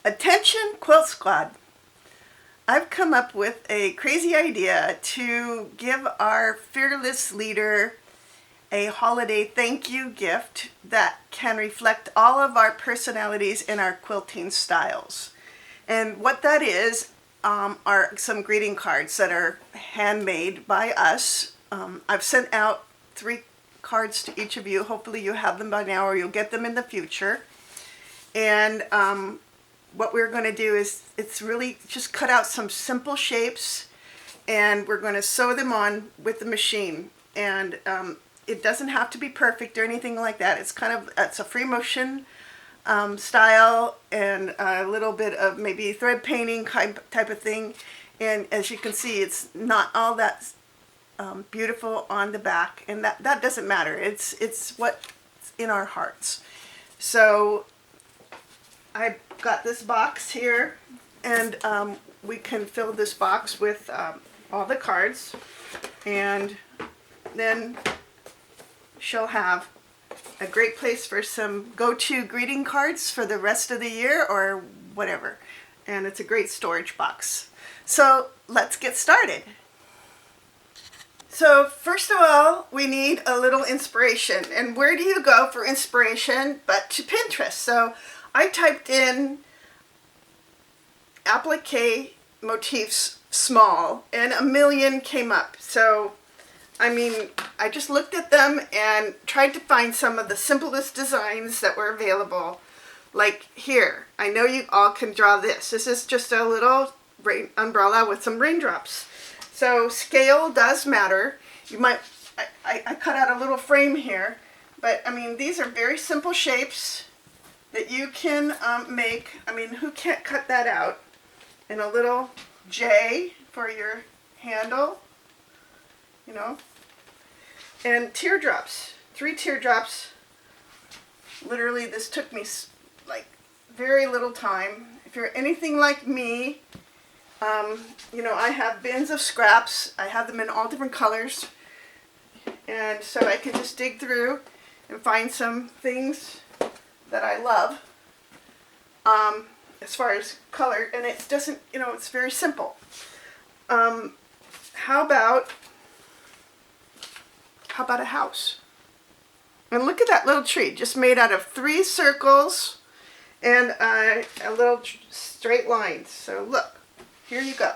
Attention Quilt Squad! I've come up with a crazy idea to give our fearless leader a holiday thank you gift that can reflect all of our personalities and our quilting styles. And what that is are some greeting cards that are handmade by us. I've sent out 3 cards to each of you. Hopefully you have them by now or you'll get them in the future. And what we're going to do is it's really just cut out some simple shapes and we're going to sew them on with the machine. And it doesn't have to be perfect or anything like that. It's a free motion style and a little bit of maybe thread painting type of thing. And as you can see, it's not all that beautiful on the back, and that doesn't matter. It's what's in our hearts. So I got this box here, and we can fill this box with all the cards, and then she'll have a great place for some go-to greeting cards for the rest of the year or whatever. And it's a great storage box. So let's get started. So first of all, we need a little inspiration. And where do you go for inspiration but to Pinterest? So I typed in applique motifs small and a million came up. So I mean, I just looked at them and tried to find some of the simplest designs that were available. Like here, I know you all can draw this. This is just a little rain umbrella with some raindrops. So scale does matter. You might, I cut out a little frame here, but I mean, these are very simple shapes that you can make. I mean, who can't cut that out? And a little J for your handle. You know, and teardrops, 3 teardrops. Literally, this took me like very little time. If you're anything like me, you know, I have bins of scraps. I have them in all different colors, and so I can just dig through and find some things that I love as far as color, and it doesn't, you know, it's very simple. How about a house? And look at that little tree, just made out of 3 circles and a little straight line. So look, here you go.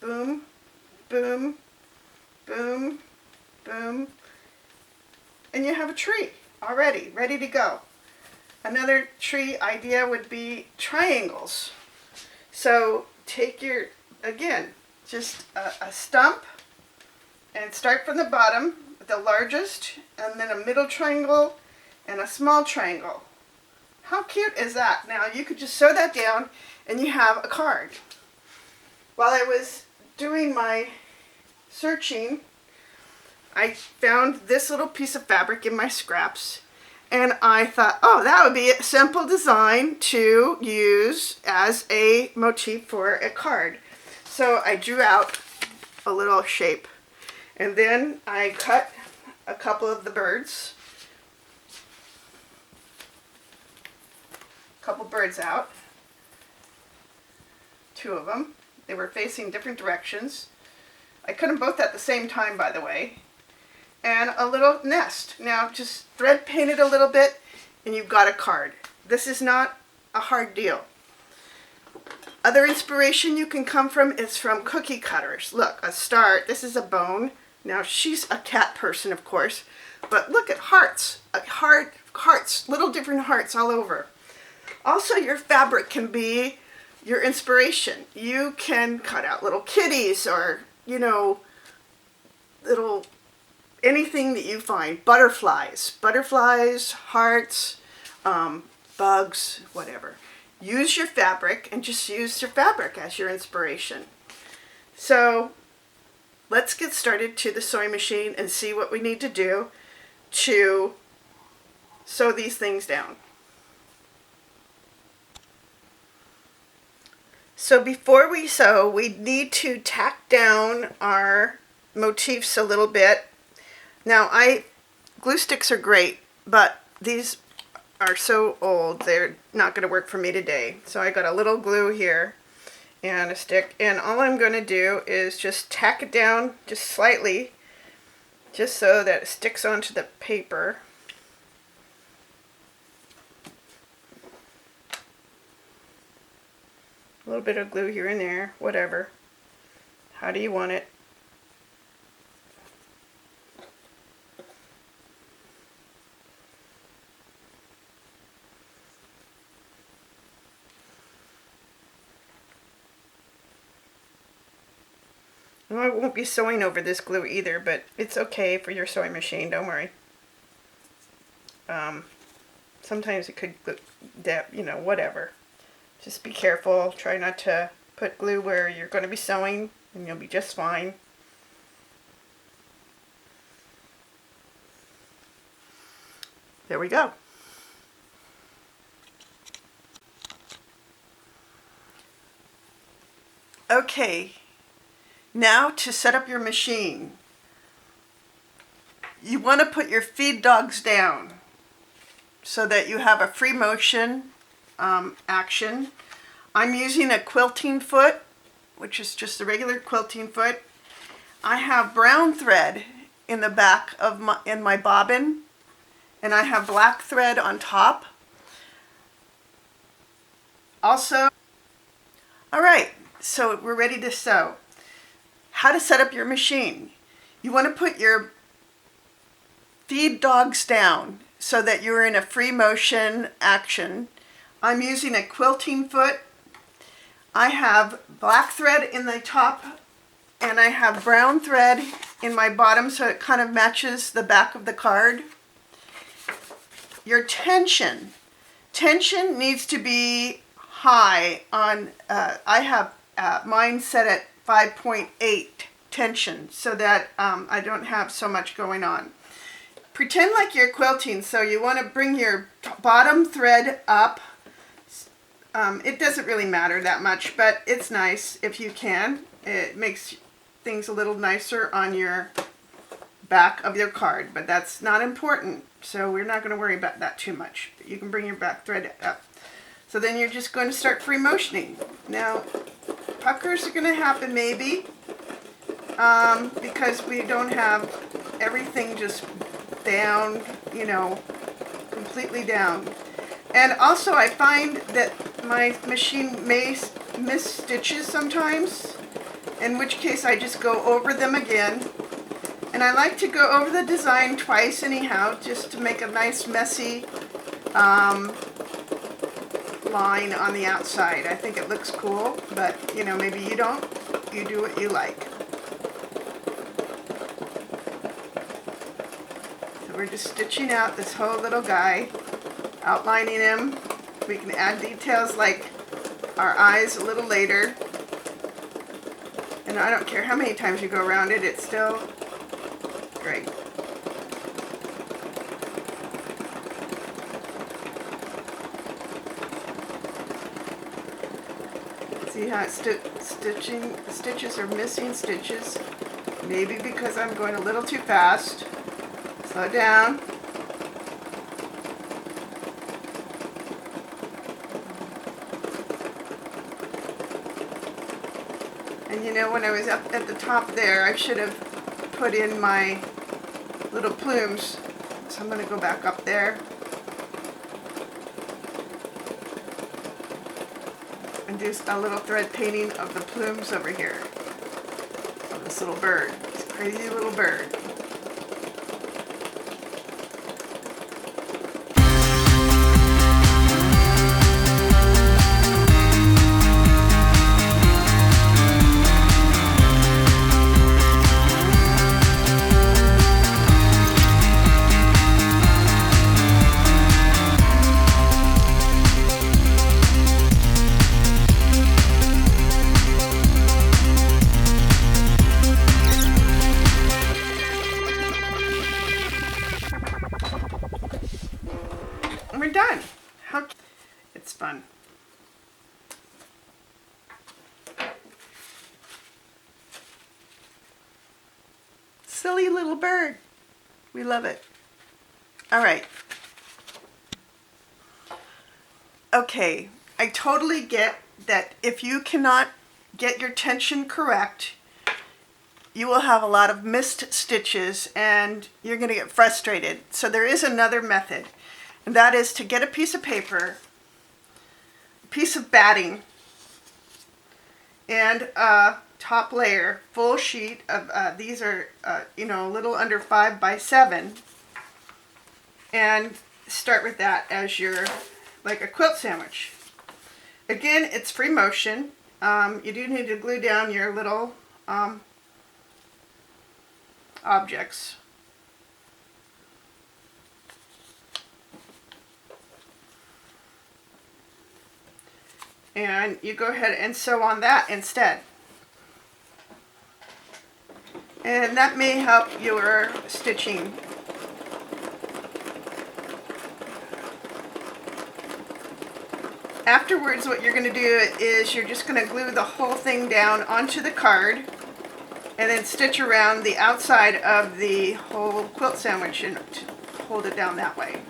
Boom, boom, boom, boom. And you have a tree already, ready to go. Another tree idea would be triangles. So take your, again, just a stump, and start from the bottom with the largest, and then a middle triangle and a small triangle. How cute is that? Now you could just sew that down and you have a card. While I was doing my searching, I found this little piece of fabric in my scraps, and I thought, oh, that would be a simple design to use as a motif for a card. So I drew out a little shape. And then I cut a couple of the birds, out, 2 of them. They were facing different directions. I cut them both at the same time, by the way. And a little nest. Now just thread paint it a little bit and you've got a card. This is not a hard deal. Other inspiration you can come from is from cookie cutters. Look, a star, this is a bone. Now she's a cat person, of course, but look at hearts, hearts, little different hearts all over. Also, your fabric can be your inspiration. You can cut out little kitties or, you know, little, anything that you find. Butterflies, hearts, bugs, whatever. Use your fabric and just use your fabric as your inspiration. So let's get started to the sewing machine and see what we need to do to sew these things down. So before we sew, we need to tack down our motifs a little bit. Now glue sticks are great, but these are so old, they're not going to work for me today. So I got a little glue here and a stick, and all I'm going to do is just tack it down just slightly, just so that it sticks onto the paper. A little bit of glue here and there, whatever. How do you want it? Well, I won't be sewing over this glue either, but it's okay for your sewing machine, don't worry. Sometimes it could, you know, whatever. Just be careful. Try not to put glue where you're going to be sewing, and you'll be just fine. There we go. Okay, now to set up your machine. You want to put your feed dogs down so that you have a free motion action. I'm using a quilting foot, which is just a regular quilting foot. I have brown thread in the back of my bobbin, and I have black thread on top. Also, all right, so we're ready to sew. How to set up your machine. You want to put your feed dogs down so that you're in a free motion action. I'm using a quilting foot. I have black thread in the top, and I have brown thread in my bottom, so it kind of matches the back of the card. Your tension needs to be high on, I have mine set at 5.8 tension so that I don't have so much going on. Pretend like you're quilting, so you want to bring your bottom thread up. It doesn't really matter that much, but it's nice if you can. It makes things a little nicer on your back of your card, but that's not important, so we're not going to worry about that too much. You can bring your back thread up. So then you're just going to start free motioning. Now, puckers are going to happen maybe, because we don't have everything just down, you know, completely down. And also I find that my machine may miss stitches sometimes, in which case I just go over them again. And I like to go over the design twice anyhow, just to make a nice messy line on the outside. I think it looks cool, but you know, maybe you don't. You do what you like. So we're just stitching out this whole little guy, outlining him. We can add details like our eyes a little later. And I don't care how many times you go around it, it's still great. See how it's stitching? The stitches are missing stitches. Maybe because I'm going a little too fast. Slow down. And you know, when I was up at the top there, I should have put in my little plumes. So I'm going to go back up there and do a little thread painting of the plumes over here of this little bird, this crazy little bird. And we're done. It's fun. Silly little bird. We love it. All right. okay, I totally get that if you cannot get your tension correct, you will have a lot of missed stitches and you're going to get frustrated. So there is another method, and that is to get a piece of paper, a piece of batting, and a top layer, full sheet of, these are, a little under 5 by 7, and start with that as your, like a quilt sandwich. Again, it's free motion. You do need to glue down your little objects. And you go ahead and sew on that instead. And that may help your stitching. Afterwards, what you're going to do is you're just going to glue the whole thing down onto the card and then stitch around the outside of the whole quilt sandwich and hold it down that way.